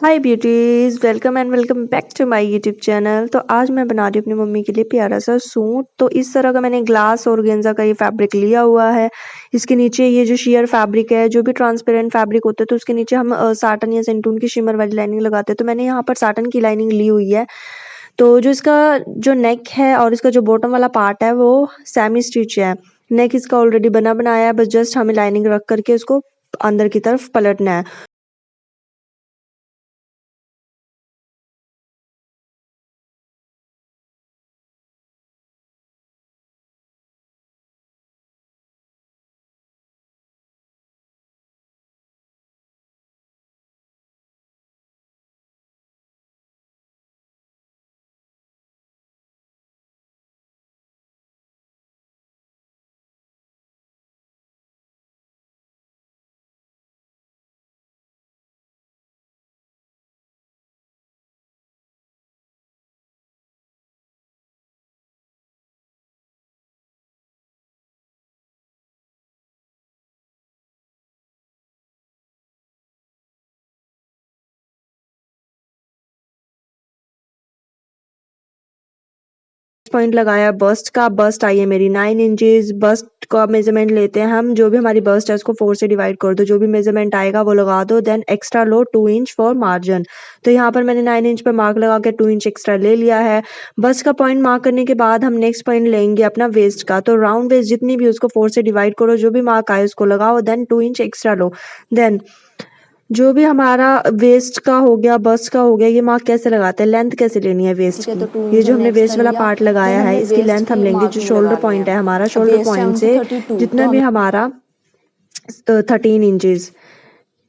Hi beauties, welcome and welcome back to my YouTube channel. तो आज मैं बना रही हूँ अपनी मम्मी के लिए प्यारा सा सूट। तो इस तरह का मैंने ग्लास और गेंजा का ये फैब्रिक लिया हुआ है। इसके नीचे ये जो शेयर फैब्रिक है, जो भी ट्रांसपेरेंट फैब्रिक होता है, तो उसके नीचे हम साटन या सेंटून की शिमर वाली लाइनिंग लगाते हैं। तो मैंने यहाँ पर साटन की लाइनिंग ली हुई है। तो जो इसका जो नेक है और इसका जो बॉटम वाला पार्ट है वो सेमी स्टिच है। नेक इसका ऑलरेडी बना बनाया है, बस जस्ट हमें लाइनिंग रख करके उसको अंदर की तरफ पलटना है। पॉइंट लगाया बस्ट का। बस्ट आई है मेरी 9 इंचेस। बस्ट का मेजरमेंट लेते हैं हम, जो भी हमारी बस्ट है उसको 4 से डिवाइड कर दो, जो भी मेजरमेंट आएगा वो लगा दो। देन एक्स्ट्रा लो 2 इंच फॉर मार्जिन। तो यहाँ पर मैंने 9 इंच पर मार्क लगा के 2 इंच एक्स्ट्रा ले लिया है। बस्ट का पॉइंट मार्क करने के बाद हम नेक्स्ट पॉइंट लेंगे अपना वेस्ट का। तो राउंड वेस्ट जितनी भी उसको 4 से डिवाइड करो, जो भी मार्क आए उसको लगाओ। देन 2 इंच एक्स्ट्रा लो। देन जो भी हमारा वेस्ट का हो गया, बस्ट का हो गया, ये मार्क कैसे लगाते हैं, लेंथ कैसे लेनी है वेस्ट की। तो ये जो हमने वेस्ट वाला पार्ट लगाया है, इसकी लेंथ हम लेंगे जो शोल्डर पॉइंट है हमारा, शोल्डर पॉइंट से जितना भी हमारा 13 इंचेस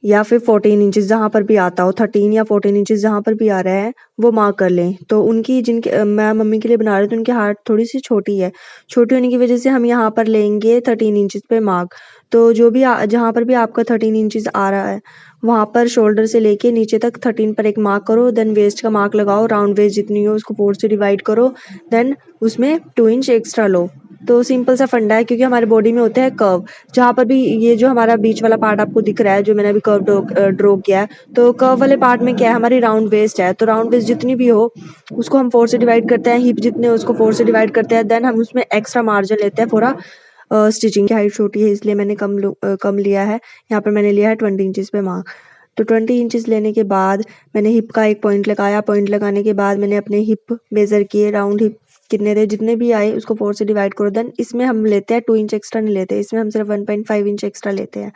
या फिर 14 इंचेस जहाँ पर भी आता हो, 13 या 14 इंचेस जहाँ पर भी आ रहा है वो मार्क कर लें। तो उनकी जिनके मैं मम्मी के लिए बना रही हूँ तो उनकी हार्ट थोड़ी सी छोटी है। छोटी होने की वजह से हम यहाँ पर लेंगे 13 इंचेस पे मार्क। तो जो भी जहाँ पर भी आपका 13 इंचेस आ रहा है वहाँ पर शोल्डर से लेके नीचे तक 13 पर एक मार्क करो। देन वेस्ट का मार्क लगाओ, राउंड वेस्ट जितनी हो उसको 4 से डिवाइड करो। देन उसमें 2 इंच एक्स्ट्रा लो। तो सिंपल सा फंडा है, क्योंकि हमारे बॉडी में होता है कर्व। जहाँ पर भी ये जो हमारा बीच वाला पार्ट आपको दिख रहा है, जो मैंने अभी कर्व ड्रॉ किया है, तो कर्व वाले पार्ट में क्या है, हमारी राउंड वेस्ट है। तो राउंड वेस्ट जितनी भी हो उसको हम 4 से डिवाइड करते हैं। हिप जितने हो उसको 4 से डिवाइड करते हैं। देन हम उसमें एक्स्ट्रा मार्जिन लेते हैं पूरा। स्टिचिंग की हाइट छोटी है इसलिए मैंने कम लिया है। यहाँ पर मैंने लिया है 20 इंचेस पे मार्क। तो 20 इंचेस लेने के बाद मैंने हिप का एक पॉइंट लगाया। पॉइंट लगाने के बाद मैंने अपने हिप मेज़र किए, राउंड हिप कितने थे, जितने भी आए उसको 4 से डिवाइड करो। देन इसमें हम लेते हैं 2 इंच एक्स्ट्रा नहीं लेते, इसमें हम सिर्फ 1.5 इंच एक्स्ट्रा लेते हैं।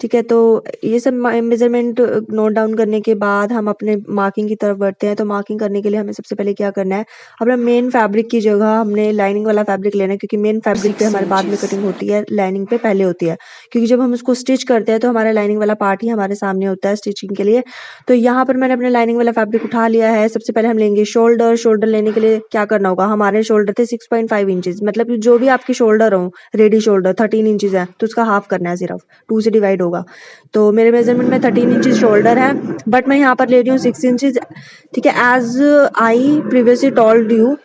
ठीक है, तो ये सब मेजरमेंट नोट डाउन करने के बाद हम अपने मार्किंग की तरफ बढ़ते हैं। तो मार्किंग करने के लिए हमें सबसे पहले क्या करना है, अपना मेन फैब्रिक की जगह हमने लाइनिंग वाला फैब्रिक लेना है, क्योंकि मेन फैब्रिक पे हमारे बाद में कटिंग होती है, लाइनिंग पे पहले होती है। क्योंकि जब हम उसको स्टिच करते हैं तो हमारा लाइनिंग वाला पार्ट ही हमारे सामने होता है स्टिचिंग के लिए। तो यहाँ पर मैंने अपने लाइनिंग वाला फैब्रिक उठा लिया है। सबसे पहले हम लेंगे शोल्डर। शोल्डर लेने के लिए क्या करना होगा, हमारे शोल्डर थे 6.5 इंचेस, मतलब कि जो भी आपकी शोल्डर हो, रेडी शोल्डर 13 इंचेस है तो उसका हाफ करना है, सिर्फ 2 से डिवाइड होगा। तो मेरे मेजरमेंट में 13 इंचेस शोल्डर है, बट मैं यहाँ पर ले रही हूँ 6 इंचेस। ठीक है, as I previously told you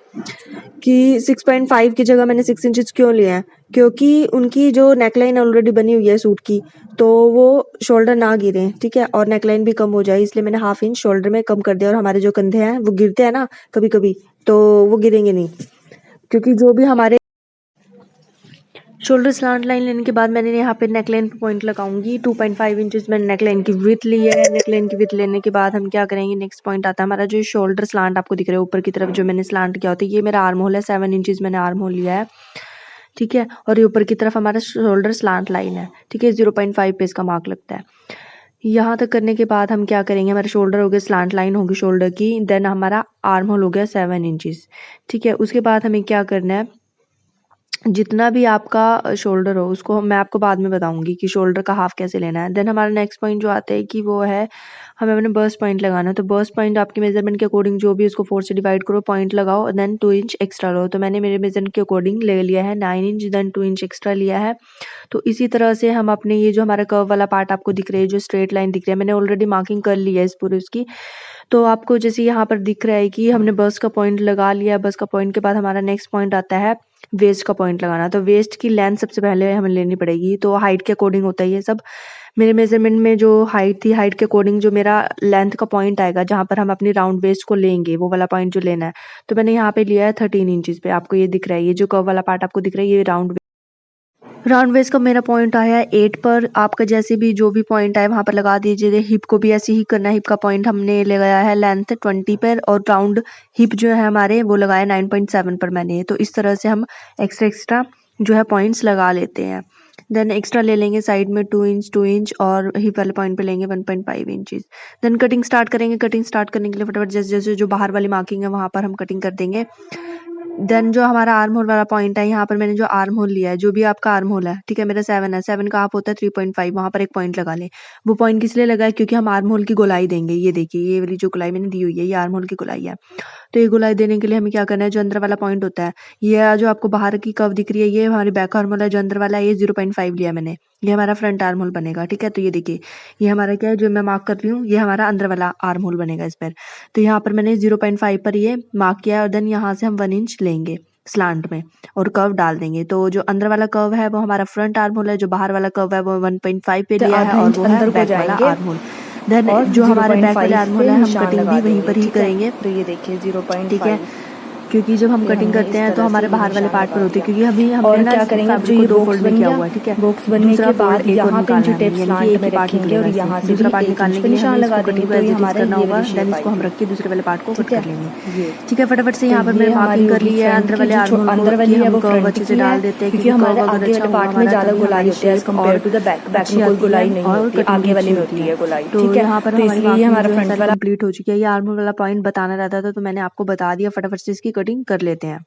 कि 6.5 की जगह मैंने 6 इंचेस क्यों लिए हैं, क्योंकि उनकी जो नेकलाइन ऑलरेडी बनी हुई है सूट की, तो वो शोल्डर ना गिरे। ठीक है, और नेकलाइन भी कम हो जाए, इसलिए मैंने हाफ इंच शोल्डर में कम कर दिया। और हमारे जो कंधे हैं वो गिरते हैं ना कभी कभी, तो वो गिरेंगे नहीं, क्योंकि जो भी हमारे शोल्डर स्लांट लाइन लेने के बाद मैंने यहाँ पे नेकलाइन पे पॉइंट लगाऊंगी। 2.5 इंचेस मैंने नेकलाइन की विड्थ ली है। नेकलाइन की विड्थ लेने के बाद हम क्या करेंगे, नेक्स्ट पॉइंट आता है हमारा जो शोल्डर स्लांट आपको दिख रहा है ऊपर की तरफ, जो मैंने स्लांट किया होता है, ये मेरा आर्म होल है। 7 इंचेस मैंने आर्म होल लिया है। ठीक है, और ये ऊपर की तरफ हमारा शोल्डर स्लांट लाइन है। ठीक है, 0.5 पे इसका मार्क लगता है। यहाँ तक करने के बाद हम क्या करेंगे, हमारे शोल्डर हो गए, स्लांट लाइन होगी शोल्डर की। देन हमारा आर्म होल हो गया 7 इंचेस। ठीक है, उसके बाद हमें क्या करना है, जितना भी आपका शोल्डर हो उसको मैं आपको बाद में बताऊंगी कि शोल्डर का हाफ कैसे लेना है। देन हमारा नेक्स्ट पॉइंट जो आता है कि वो है हमें अपने बस्ट पॉइंट लगाना है। तो बस्ट पॉइंट आपके मेजरमेंट के अकॉर्डिंग जो भी उसको 4 से डिवाइड करो, पॉइंट लगाओ, देन 2 इंच एक्स्ट्रा लो। तो मैंने मेरे मेजरमेंट के अकॉर्डिंग ले लिया है 9 इंच, देन 2 इंच एक्स्ट्रा लिया है। तो इसी तरह से हम अपने ये जो हमारा कर्व वाला पार्ट आपको दिख रहा है, जो स्ट्रेट लाइन दिख रहा है, मैंने ऑलरेडी मार्किंग कर ली है इस पूरी उसकी। तो आपको जैसे यहाँ पर दिख रहा है कि हमने बस्ट का पॉइंट लगा लिया। बस्ट का पॉइंट के बाद हमारा नेक्स्ट पॉइंट आता है वेस्ट का पॉइंट लगाना। तो वेस्ट की लेंथ सबसे पहले हमें लेनी पड़ेगी, तो हाइट के अकॉर्डिंग होता है ये सब। मेरे मेजरमेंट में जो हाइट थी, हाइट के अकॉर्डिंग जो मेरा लेंथ का पॉइंट आएगा जहाँ पर हम अपनी राउंड वेस्ट को लेंगे, वो वाला पॉइंट जो लेना है, तो मैंने यहाँ पे लिया है 13 इंचज पे। आपको ये दिख रहा है, ये जो कर्व वाला पार्ट आपको दिख रहा है, ये राउंड वेस्ट का मेरा पॉइंट आया है 8 पर। आपका जैसे भी जो भी पॉइंट आए वहाँ पर लगा दीजिए। हिप को भी ऐसे ही करना है, हिप का पॉइंट हमने लगाया है लेंथ 20 पर, और राउंड हिप जो है हमारे वो लगाया 9.7 पर मैंने। तो इस तरह से हम एक्स्ट्रा जो है पॉइंट्स लगा लेते हैं। देन एक्स्ट्रा ले लेंगे साइड में 2 इंच और हिप वाले पॉइंट पे लेंगे 1.5 इंचज। देन कटिंग स्टार्ट करेंगे। कटिंग स्टार्ट करने के लिए फटाफट जैसे जैसे जो बाहर वाली मार्किंग है वहाँ पर हम कटिंग कर देंगे। देन जो हमारा आर्म होल वाला पॉइंट है, यहाँ पर मैंने जो आर्म होल लिया है, जो भी आपका आर्म होल है, ठीक है, मेरा 7 है, 7 का हाफ होता है 3.5, वहाँ पर एक पॉइंट लगा लें। वो पॉइंट किस लिए लगा है, क्योंकि हम आर्म होल की गोलाई देंगे। ये देखिए, ये वाली जो गोलाई मैंने दी हुई है, ये आर्म होल की गोलाई है। तो ये गोलाई देने के लिए हमें क्या करना है, जो अंदर वाला पॉइंट होता है, ये जो आपको बाहर की कर्व दिख रही है, ये हमारी बैक आर्म होल है। जो अंदर वाला है, ये 0.5 लिया मैंने, ये हमारा फ्रंट आर्म होल बनेगा। ठीक है, तो ये देखिए, ये हमारा क्या है, जो मैं मार्क कर रही हूँ, ये हमारा अंदर वाला आर्म होल बनेगा इस पर। तो यहाँ पर मैंने 0.5 पर ये मार्क किया है, और देन यहाँ से हम 1 इंच लेंगे स्लांट में और कर्व डाल देंगे। तो जो अंदर वाला कर्व है वो हमारा फ्रंट आर्म होल है, जो बाहर वाला कर्व है वो 1.5 पे लिया है, और वो है बैक वाला आर्म होल। देन जो हमारे बैक वाले आर्म होल है, हम कटिंग भी वहीं पर ही करेंगे। तो ये देखिए 0.5, ठीक है, क्योंकि जब हम कटिंग करते हैं तो हमारे बाहर वाले पार्ट पर होती है, क्योंकि हमने ना क्या करेंगे, जो ये दो बॉक्स फोल्ड में बन किया गया, हुआ है। ठीक है, बॉक्स बनने के बाद यहाँ पे जो टेप स्लांट में पार्ट रखेंगे और यहाँ से दूसरा भी पार्ट 1 निकालने इंच के का लिए निशान हमें लगा इसको देंगे। कटिंग तो ये को हमारा करना ये होगा। वाली देन शेप इसको हम आएगी। रख के दूसरे वाले पार्ट को कट ठीक है, कर लेंगे। ये ठीक है, फटाफट से यहाँ पर मैं मार्किंग कर ली है अंदर वाले आर्म होल अंदर को, वाली है वो कर्व फ्रंट अच्छे से की है, डाल देते हैं, क्योंकि हमारे आगे वाले पार्ट में ज्यादा गोलाई होती है as compared to the back. Back में कोई गोलाई नहीं होती, आगे वाले में होती है गोलाई। तो ठीक है, यहाँ पर तो हमारी इसलिए ये हमारा मार्किंग फ्रंट वाला कंप्लीट हो चुकी है। ये आर्म होल वाला पॉइंट बताना रहता था, तो मैंने आपको बता दिया। फटाफट से इसकी कटिंग कर लेते हैं।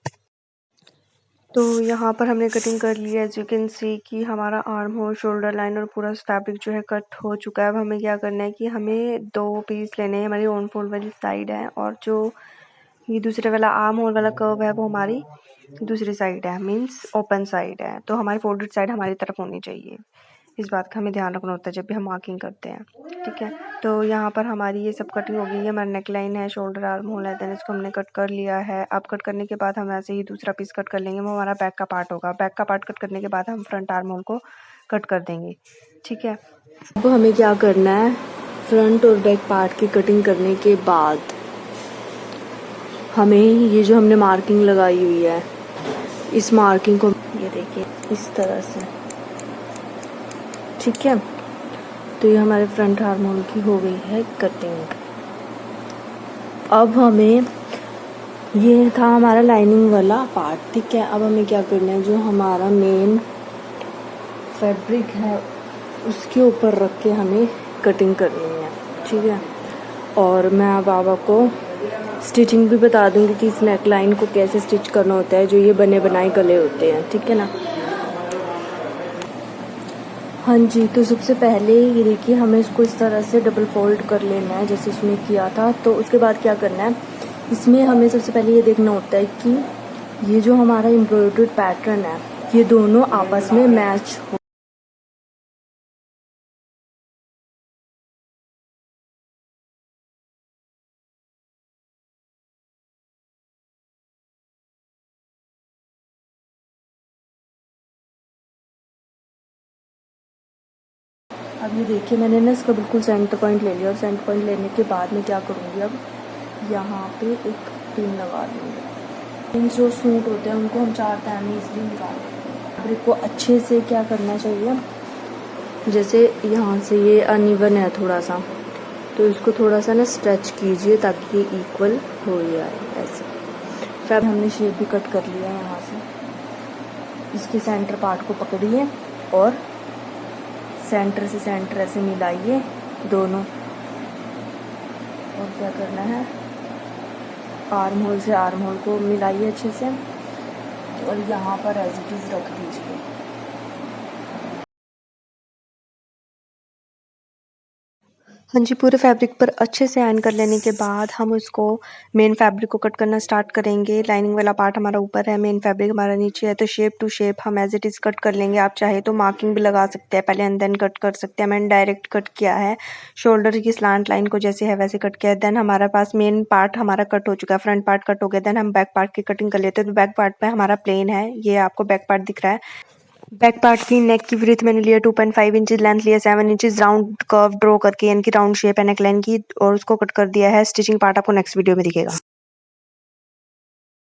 तो यहाँ पर हमने कटिंग कर ली है। एज यू कैन सी कि हमारा आर्म होल, शोल्डर लाइन और पूरा फैब्रिक जो है कट हो चुका है। अब हमें क्या करना है कि हमें 2 पीस लेने हैं। हमारी ऑन फोल्ड वाली साइड है, और जो ये दूसरे वाला आर्म होल वाला कर्व है वो हमारी दूसरी साइड है, मीन्स ओपन साइड है। तो हमारी फोल्डेड साइड हमारी तरफ होनी चाहिए। इस बात का हमें ध्यान रखना होता है जब भी हम मार्किंग करते हैं। ठीक है, तो यहाँ पर हमारी ये सब कटिंग हो गई है। हमारा नेक लाइन है, शोल्डर आर्म होल है, देन इसको हमने कट कर लिया है। अब कट करने के बाद हम ऐसे ही दूसरा पीस कट कर लेंगे, वो हमारा बैक का पार्ट होगा। बैक का पार्ट कट करने के बाद हम फ्रंट आर्म होल को कट कर देंगे। ठीक है, अब हमें क्या करना है, फ्रंट और बैक पार्ट की कटिंग करने के बाद हमें ये जो हमने मार्किंग लगाई हुई है, इस मार्किंग को ये देखिए इस तरह से, ठीक है। तो ये हमारे फ्रंट आर्म होल की हो गई है कटिंग। अब हमें, ये था हमारा लाइनिंग वाला पार्ट, ठीक है। अब हमें क्या करना है, जो हमारा मेन फैब्रिक है उसके ऊपर रख के हमें कटिंग करनी है। ठीक है, और मैं अब आपको स्टिचिंग भी बता दूंगी कि इस नेक लाइन को कैसे स्टिच करना होता है, जो ये बने बनाए गले होते हैं। ठीक है ना। हाँ जी, तो सबसे पहले ये देखिए, हमें इसको इस तरह से डबल फोल्ड कर लेना है जैसे इसमें किया था। तो उसके बाद क्या करना है, इसमें हमें सबसे पहले ये देखना होता है कि ये जो हमारा एम्ब्रॉयडर्ड पैटर्न है, ये दोनों आपस में मैच हो। अब ये देखिए, मैंने ना इसका बिल्कुल सेंटर पॉइंट ले लिया, और सेंटर पॉइंट लेने के बाद में क्या करूँगी, अब यहाँ पे एक पिन लगा दूँगी। इन जो सूट होते हैं उनको हम 4 तह में इसलिए निकाल देते हैं। फैब्रिक को अच्छे से क्या करना चाहिए, जैसे यहाँ से ये अनइवन है थोड़ा सा, तो इसको थोड़ा सा ना स्ट्रेच कीजिए ताकि ये इक्वल हो जाए। ऐसे फिर हमने शेप भी कट कर लिया है। यहाँ से इसके सेंटर पार्ट को पकड़िए और सेंटर से सेंटर ऐसे मिलाइए दोनों, और क्या करना है, आर्म होल से आर्म होल को मिलाइए अच्छे से, और यहाँ पर एज इट इज रख दीजिए। हाँ जी, पूरे फैब्रिक पर अच्छे से आयरन कर लेने के बाद हम उसको मेन फैब्रिक को कट करना स्टार्ट करेंगे। लाइनिंग वाला पार्ट हमारा ऊपर है, मेन फैब्रिक हमारा नीचे है, तो शेप टू शेप हम एज इट इज़ कट कर लेंगे। आप चाहे तो मार्किंग भी लगा सकते हैं पहले एंड देन कट कर सकते हैं। मैंने डायरेक्ट कट किया है, शोल्डर की स्लांट लाइन को जैसे है वैसे कट किया है। देन हमारे पास मेन पार्ट हमारा कट हो चुका है, फ्रंट पार्ट कट हो गया। देन हम बैक पार्ट की कटिंग कर लेते हैं। तो बैक पार्ट पर हमारा प्लेन है, ये आपको बैक पार्ट दिख रहा है। बैक पार्ट की नेक की विड्थ मैंने लिया 2.5 इंचेस, लेंथ लिया 7 इंचेस, राउंड कर्व ड्रॉ करके यानी कि राउंड शेप है नेक लाइन की और उसको कट कर दिया है। स्टिचिंग पार्ट आपको नेक्स्ट वीडियो में दिखेगा।